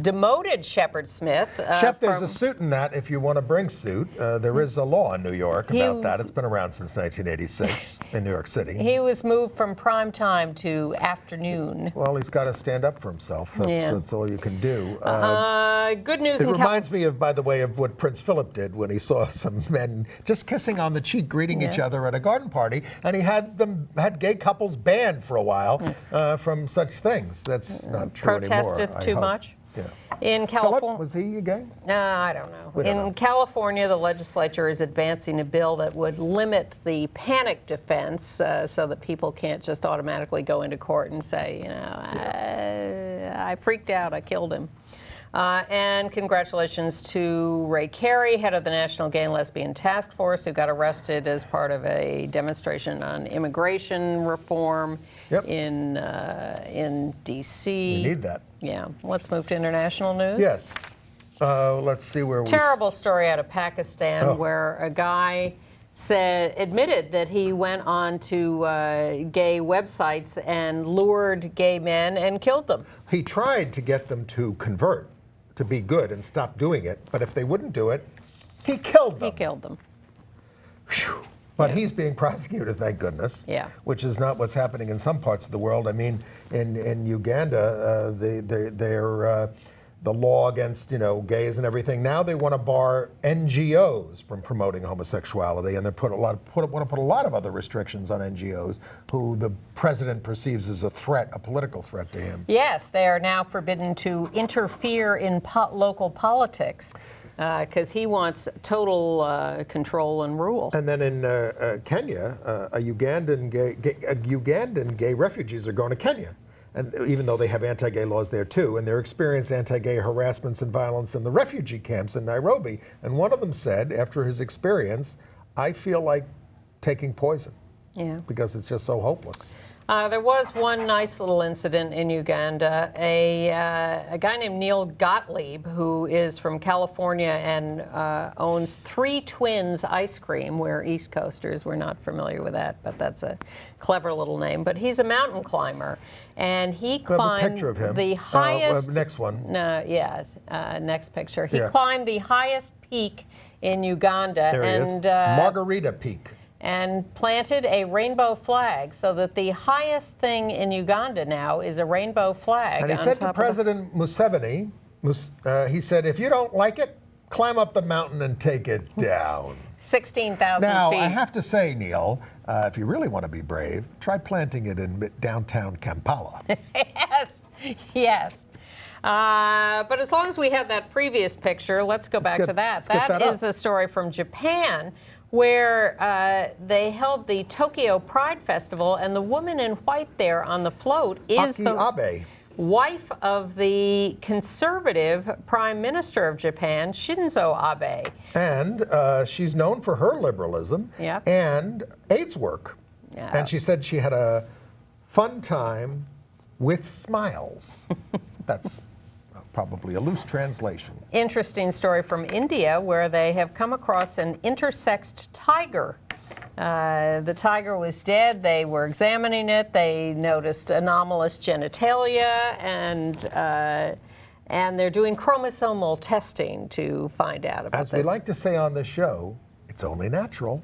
demoted Shepard Smith. Shep, there's a suit in that if you want to bring suit. There is a law in New York about that. It's been around since 1986 in New York City. He was moved from prime time to afternoon. Well, he's got to stand up for himself. That's all you can do. Good news. It reminds me of, by the way, of what Prince Philip did when he saw some men just kissing on the cheek, greeting each other at a garden party, and he had gay couples banned for a while from such things. That's not true anymore. Protesteth too much. Yeah. In California, was he gay? I don't know. In California, the legislature is advancing a bill that would limit the panic defense so that people can't just automatically go into court and say, I freaked out, I killed him. And congratulations to Ray Carey, head of the National Gay and Lesbian Task Force, who got arrested as part of a demonstration on immigration reform in D.C. We need that. Yeah. Let's move to international news. Yes. Let's see where we... Terrible story out of Pakistan where a guy admitted that he went on to gay websites and lured gay men and killed them. He tried to get them to convert, to be good and stop doing it, but if they wouldn't do it, he killed them. He killed them. Whew. But he's being prosecuted, thank goodness. Yeah. Which is not what's happening in some parts of the world. I mean, in Uganda, the law against gays and everything. Now they want to bar NGOs from promoting homosexuality, and they want to put a lot of other restrictions on NGOs who the president perceives as a threat, a political threat to him. Yes, they are now forbidden to interfere in local politics. Because he wants total control and rule. And then in Kenya, Ugandan gay refugees are going to Kenya, and even though they have anti-gay laws there too, and they're experiencing anti-gay harassments and violence in the refugee camps in Nairobi. And one of them said, after his experience, "I feel like taking poison." Yeah. Because it's just so hopeless. There was one nice little incident in Uganda. A guy named Neil Gottlieb, who is from California and owns 3 Twins ice cream. We're East Coasters. We're not familiar with that, but that's a clever little name. But he's a mountain climber, and he climbed a picture of him. The highest. Next one. Next picture. He climbed the highest peak in Uganda. There he is. Margarita Peak. And planted a rainbow flag, so that the highest thing in Uganda now is a rainbow flag. And he said to President Museveni, he said, if you don't like it, climb up the mountain and take it down. 16,000 feet. Now, I have to say, Neil, if you really want to be brave, try planting it in downtown Kampala. Yes. But as long as we had that previous picture, let's go back to that. That is a story from Japan, where they held the Tokyo Pride Festival, and the woman in white there on the float is the Abe. wife of the conservative Prime Minister of Japan, Shinzo Abe. And she's known for her liberalism and AIDS work. And she said she had a fun time with smiles. That's probably a loose translation. Interesting story from India, where they have come across an intersexed tiger. The tiger was dead. They were examining it. They noticed anomalous genitalia, and they're doing chromosomal testing to find out about this. As we like to say on this show, it's only natural.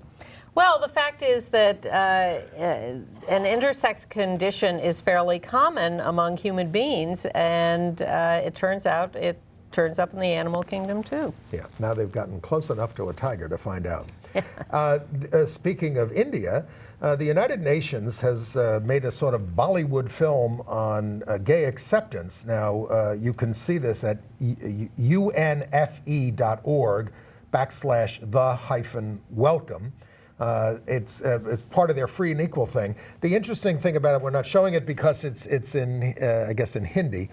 Well, the fact is that an intersex condition is fairly common among human beings, and it turns out it turns up in the animal kingdom too. Yeah, now they've gotten close enough to a tiger to find out. Speaking of India, the United Nations has made a sort of Bollywood film on gay acceptance. Now, you can see this at unfe.org/the-welcome. It's part of their free and equal thing. The interesting thing about it, we're not showing it because it's in, I guess, in Hindi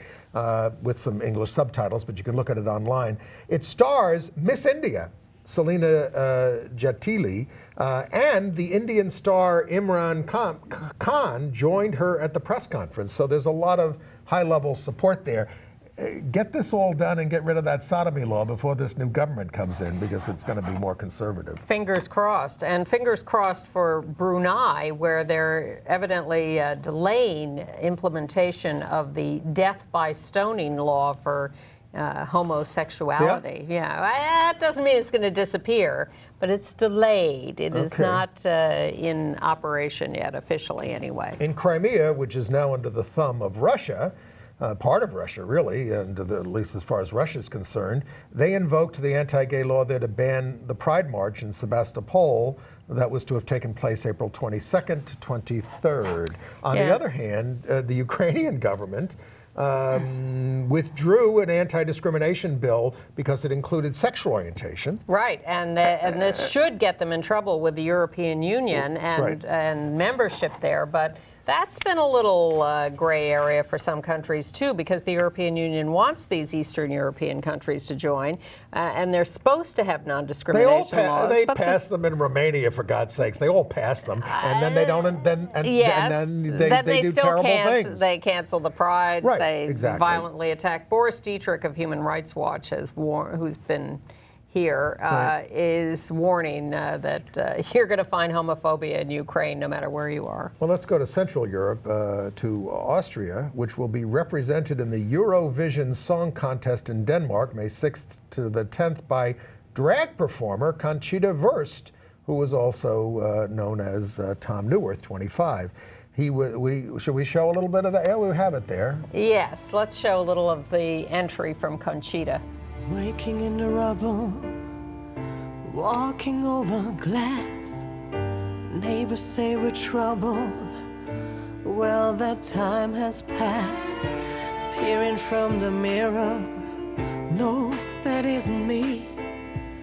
with some English subtitles, but you can look at it online. It stars Miss India, Selina Jatili, and the Indian star Imran Khan joined her at the press conference. So there's a lot of high-level support there. Get this all done and get rid of that sodomy law before this new government comes in, because it's going to be more conservative. Fingers crossed. And fingers crossed for Brunei, where they're evidently delaying implementation of the death by stoning law for homosexuality. Yeah, that doesn't mean it's going to disappear, but it's delayed. It is not in operation yet, officially anyway. In Crimea, which is now under the thumb of Russia, part of Russia, really, and at least as far as Russia is concerned, they invoked the anti-gay law there to ban the Pride March in Sebastopol that was to have taken place April 22nd to 23rd. On the other hand, the Ukrainian government withdrew an anti-discrimination bill because it included sexual orientation. Right, and this should get them in trouble with the European Union and membership there, but that's been a little gray area for some countries too, because the European Union wants these Eastern European countries to join, and they're supposed to have non-discrimination laws. They pass them in Romania, for God's sakes. They all pass them, and then they don't. And then they do terrible things. They cancel the prides. Right, they exactly. violently attack. Boris Dietrich of Human Rights Watch who's been here, is warning that you're going to find homophobia in Ukraine no matter where you are. Well, let's go to Central Europe, to Austria, which will be represented in the Eurovision Song Contest in Denmark, May 6th to the 10th, by drag performer Conchita Wurst, who was also known as Tom Newirth, 25. Should we show a little bit of that? Yeah, we have it there. Yes, let's show a little of the entry from Conchita. Waking in the rubble, walking over glass. Neighbors say we're trouble. Well, that time has passed. Peering from the mirror, no, that isn't me.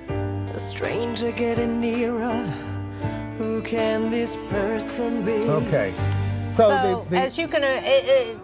A stranger getting nearer. Who can this person be? Okay. So as you can,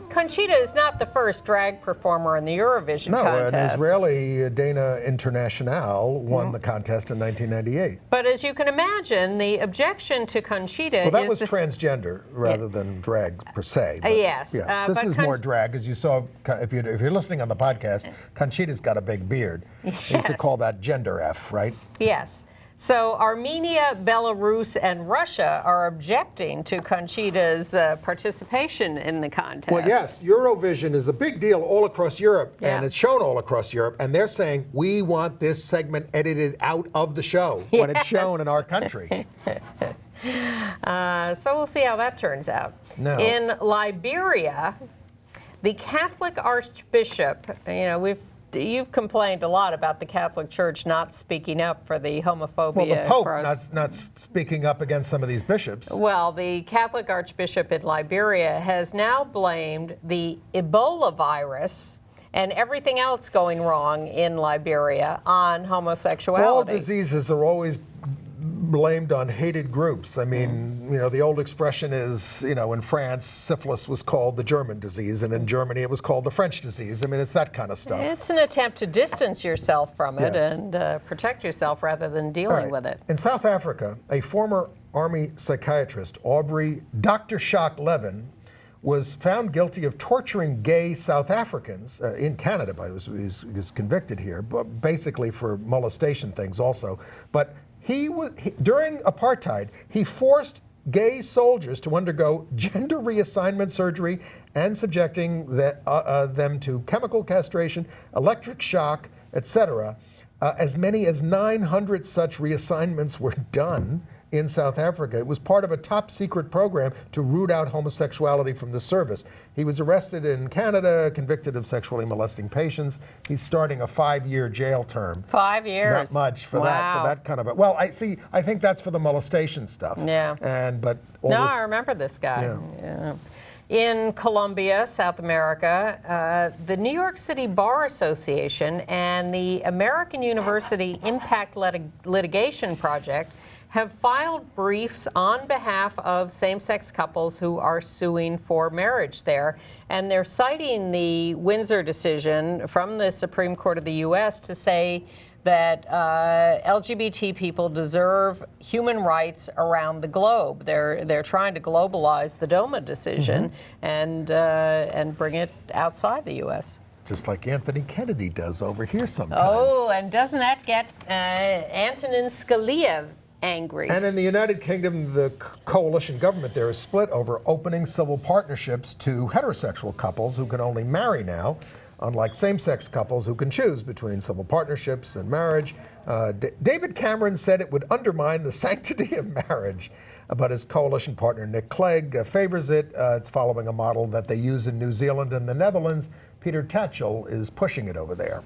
Conchita is not the first drag performer in the Eurovision contest. No, an Israeli Dana International won the contest in 1998. But as you can imagine, the objection to Conchita that was transgender rather than drag per se. But, yes. Yeah, this is more drag, as you saw. If you're listening on the podcast, Conchita's got a big beard. Yes. They used to call that gender F, right? Yes. So Armenia, Belarus, and Russia are objecting to Conchita's participation in the contest. Well, yes, Eurovision is a big deal all across Europe, and it's shown all across Europe, and they're saying, we want this segment edited out of the show when it's shown in our country. So we'll see how that turns out. No. In Liberia, the Catholic Archbishop, you've complained a lot about the Catholic Church not speaking up for the homophobia. Well, the Pope not speaking up against some of these bishops. Well, the Catholic Archbishop in Liberia has now blamed the Ebola virus and everything else going wrong in Liberia on homosexuality. All diseases are always blamed on hated groups. I mean, the old expression is, in France, syphilis was called the German disease, and in Germany it was called the French disease. I mean, it's that kind of stuff. It's an attempt to distance yourself from it and protect yourself rather than dealing with it. In South Africa, a former Army psychiatrist, Aubrey Dr. Shock Levin, was found guilty of torturing gay South Africans in Canada. He was convicted here, but basically for molestation things also. But during apartheid, he forced gay soldiers to undergo gender reassignment surgery and subjecting them to chemical castration, electric shock, etc. As many as 900 such reassignments were done in South Africa. It was part of a top secret program to root out homosexuality from the service. He was arrested in Canada, convicted of sexually molesting patients. He's starting a 5-year jail term. 5 years? Not much for that kind of a, well, I think that's for the molestation stuff. Yeah. I remember this guy. Yeah. In Colombia, South America, the New York City Bar Association and the American University Impact Litigation Project have filed briefs on behalf of same-sex couples who are suing for marriage there. And they're citing the Windsor decision from the Supreme Court of the U.S. to say that LGBT people deserve human rights around the globe. They're trying to globalize the DOMA decision and bring it outside the U.S. Just like Anthony Kennedy does over here sometimes. Oh, and doesn't that get Antonin Scalia angry? And in the United Kingdom, the coalition government there is split over opening civil partnerships to heterosexual couples who can only marry now, unlike same-sex couples who can choose between civil partnerships and marriage. David Cameron said it would undermine the sanctity of marriage, but his coalition partner Nick Clegg favors it. It's following a model that they use in New Zealand and the Netherlands. Peter Tatchell is pushing it over there.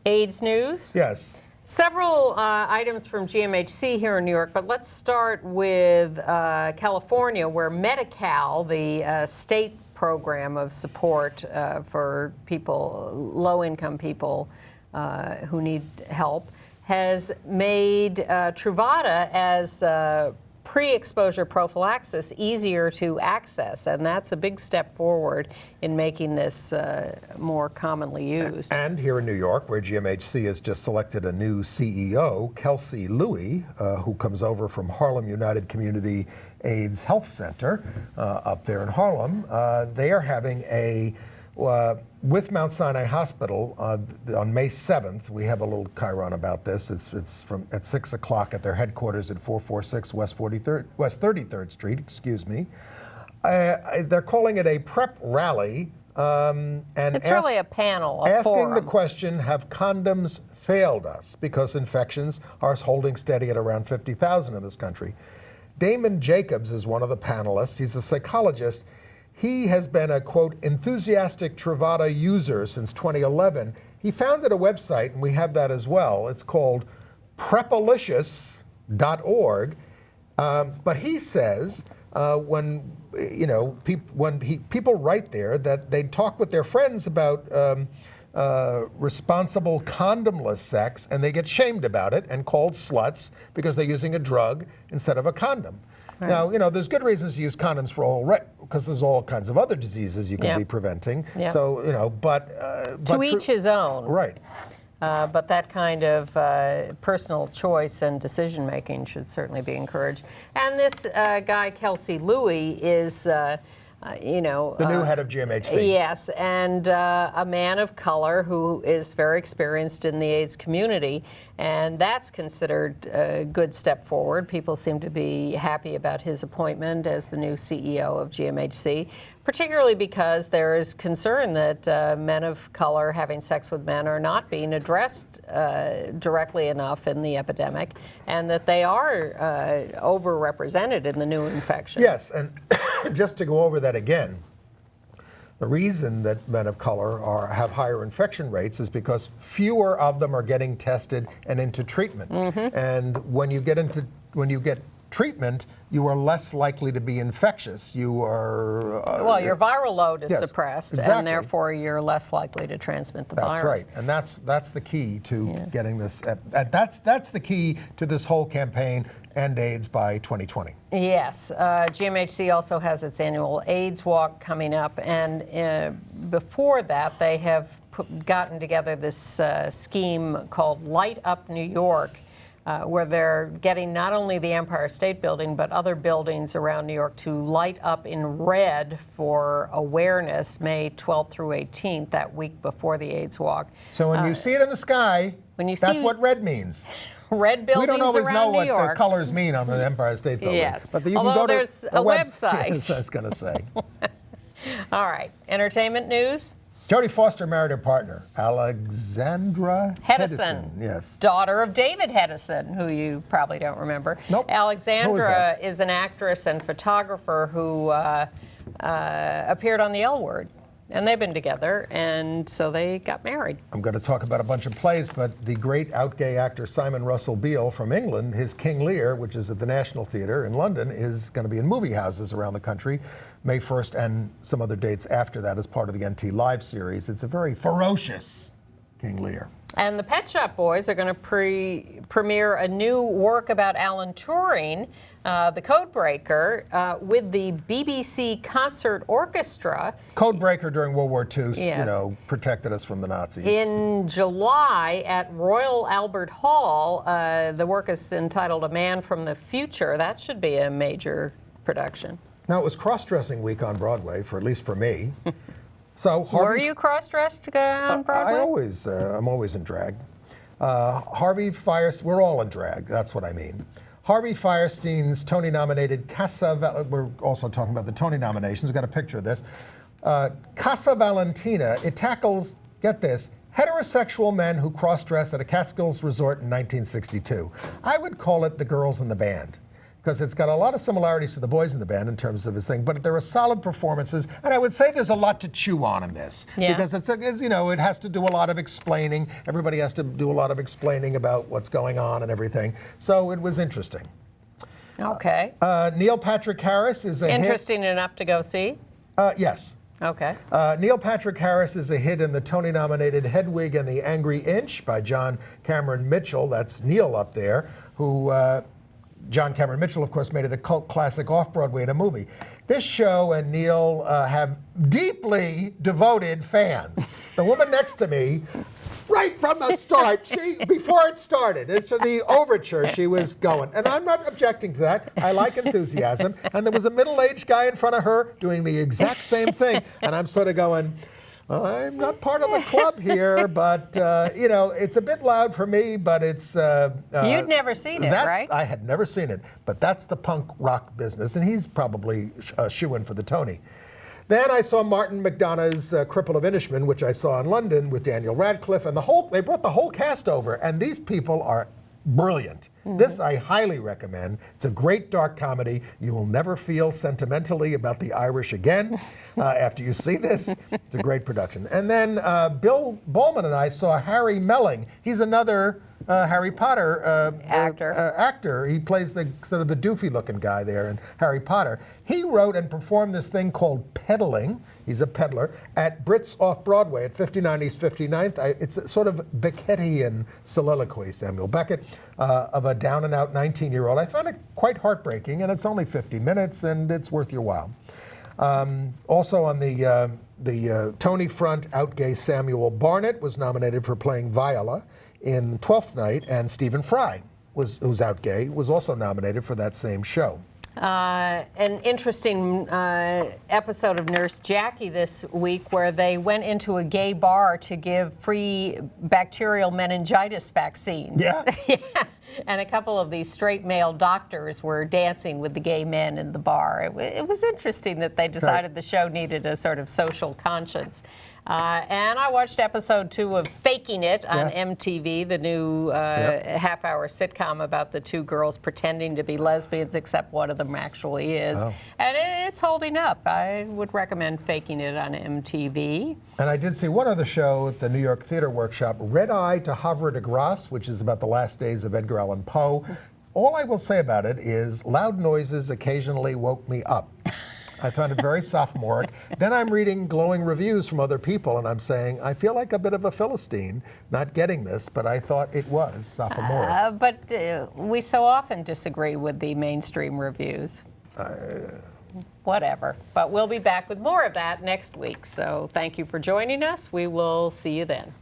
AIDS news? Yes. Several items from GMHC here in New York, but let's start with California, where Medi-Cal, the state program of support for people, low-income people who need help, has made Truvada as pre-exposure prophylaxis easier to access, and that's a big step forward in making this more commonly used. And here in New York, where GMHC has just selected a new CEO, Kelsey Louie, who comes over from Harlem United Community AIDS Health Center up there in Harlem, they are having a with Mount Sinai Hospital on May 7th. We have a little chyron about this. It's from at 6 o'clock at their headquarters at 446 West 33rd Street. Excuse me. They're calling it a prep rally, and it's really a panel, asking forum. the question: have condoms failed us? Because infections are holding steady at around 50,000 in this country. Damon Jacobs is one of the panelists. He's a psychologist. He has been a, quote, enthusiastic Truvada user since 2011. He founded a website, and we have that as well. It's called prepalicious.org. But he says when people write there that they talk with their friends about responsible condomless sex, and they get shamed about it and called sluts because they're using a drug instead of a condom. Right. Now, there's good reasons to use condoms for because there's all kinds of other diseases you can be preventing. Yep. So, but to each his own. Right. But that kind of personal choice and decision making should certainly be encouraged. And this guy, Kelsey Louie, is the new head of GMHC. Yes, and a man of color who is very experienced in the AIDS community, and that's considered a good step forward. People seem to be happy about his appointment as the new CEO of GMHC, particularly because there is concern that men of color having sex with men are not being addressed directly enough in the epidemic, and that they are overrepresented in the new infections. Yes, and just to go over that again, the reason that men of color have higher infection rates is because fewer of them are getting tested and into treatment. Mm-hmm. And when you get treatment, you are less likely to be infectious. You are your viral load is suppressed, exactly. And therefore you're less likely to transmit the virus. That's right, and that's the key to getting this. That's the key to this whole campaign. End AIDS by 2020. Yes, GMHC also has its annual AIDS walk coming up, and before that they have gotten together this scheme called Light Up New York, where they're getting not only the Empire State Building but other buildings around New York to light up in red for awareness May 12th through 18th, that week before the AIDS walk. So when you see it in the sky, that's what red means. Red buildings around New York. We don't always know what the colors mean on the Empire State Building. Yes, but you although can go there's to a website. Yes, I was going to say. All right, entertainment news. Jodie Foster married her partner, Alexandra Hedison. Yes. Daughter of David Hedison, who you probably don't remember. Nope. Alexandra is an actress and photographer who appeared on The L Word. And they've been together, and so they got married. I'm going to talk about a bunch of plays, but the great out-gay actor Simon Russell Beale from England, his King Lear, which is at the National Theatre in London, is going to be in movie houses around the country May 1st and some other dates after that as part of the NT Live series. It's a very ferocious King Lear. And the Pet Shop Boys are going to premiere a new work about Alan Turing, the Codebreaker, with the BBC Concert Orchestra. Codebreaker during World War II, Yes. you know, protected us from the Nazis. In July at Royal Albert Hall, the work is entitled A Man from the Future. That should be a major production. Now, it was cross-dressing week on Broadway, for at least for me. So Harvey, Were you cross-dressed on Broadway? I'm always in drag. Harvey Fierstein, we're all in drag, that's what I mean. Harvey Fierstein's Tony-nominated we're also talking about the Tony nominations, we've got a picture of this. Casa Valentina, it tackles, get this, heterosexual men who cross-dress at a Catskills resort in 1962. I would call it The Girls in the Band, because it's got a lot of similarities to The Boys in the Band in terms of his thing, but there are solid performances, and I would say there's a lot to chew on in this. Yeah. Because it's, you know, it has to do a lot of explaining. Everybody has to do a lot of explaining about what's going on and everything. So it was interesting. Okay. Neil Patrick Harris is a Interesting enough to go see? Yes. Okay. Neil Patrick Harris is a hit in the Tony-nominated Hedwig and the Angry Inch by John Cameron Mitchell. That's Neil up there, who John Cameron Mitchell, of course, made it a cult classic off-Broadway in a movie. This show and Neil have deeply devoted fans. The woman next to me, right from the start, before it started, it's the overture, she was going. And I'm not objecting to that. I like enthusiasm. And there was a middle-aged guy in front of her doing the exact same thing. And I'm sort of going, I'm not part of the club here, but, you know, it's a bit loud for me, but it's... You'd never seen it, right? I had never seen it, but that's the punk rock business, and he's probably a shoo-in for the Tony. Then I saw Martin McDonagh's Cripple of Inishmaan, which I saw in London with Daniel Radcliffe, and they brought the whole cast over, and these people are brilliant. This I highly recommend. It's a great dark comedy. You will never feel sentimentally about the Irish again after you see this. It's a great production. And then Bill Bowman and I saw Harry Melling. He's another Harry Potter actor. He plays the sort of the doofy-looking guy there in Harry Potter. He wrote and performed this thing called Peddling. He's a peddler at Brits Off-Broadway at 59 East 59th. It's a sort of Beckettian soliloquy, Samuel Beckett, of a down-and-out 19-year-old. I found it quite heartbreaking, and it's only 50 minutes, and it's worth your while. Also on the Tony front, outgay Samuel Barnett was nominated for playing Viola in Twelfth Night, and Stephen Fry, who's outgay, was also nominated for that same show. An interesting episode of Nurse Jackie this week where they went into a gay bar to give free bacterial meningitis vaccines. Yeah? Yeah. And a couple of these straight male doctors were dancing with the gay men in the bar. It was interesting that they decided the show needed a sort of social conscience. And I watched episode 2 of Faking It on MTV, the new half-hour sitcom about the two girls pretending to be lesbians, except one of them actually is. Oh. And it's holding up. I would recommend Faking It on MTV. And I did see one other show at the New York Theater Workshop, Red Eye to Havre de Grace, which is about the last days of Edgar Allan Poe. All I will say about it is loud noises occasionally woke me up. I found it very sophomoric. Then I'm reading glowing reviews from other people, and I'm saying, I feel like a bit of a Philistine not getting this, but I thought it was sophomoric. But we so often disagree with the mainstream reviews. Whatever. But we'll be back with more of that next week. So thank you for joining us. We will see you then.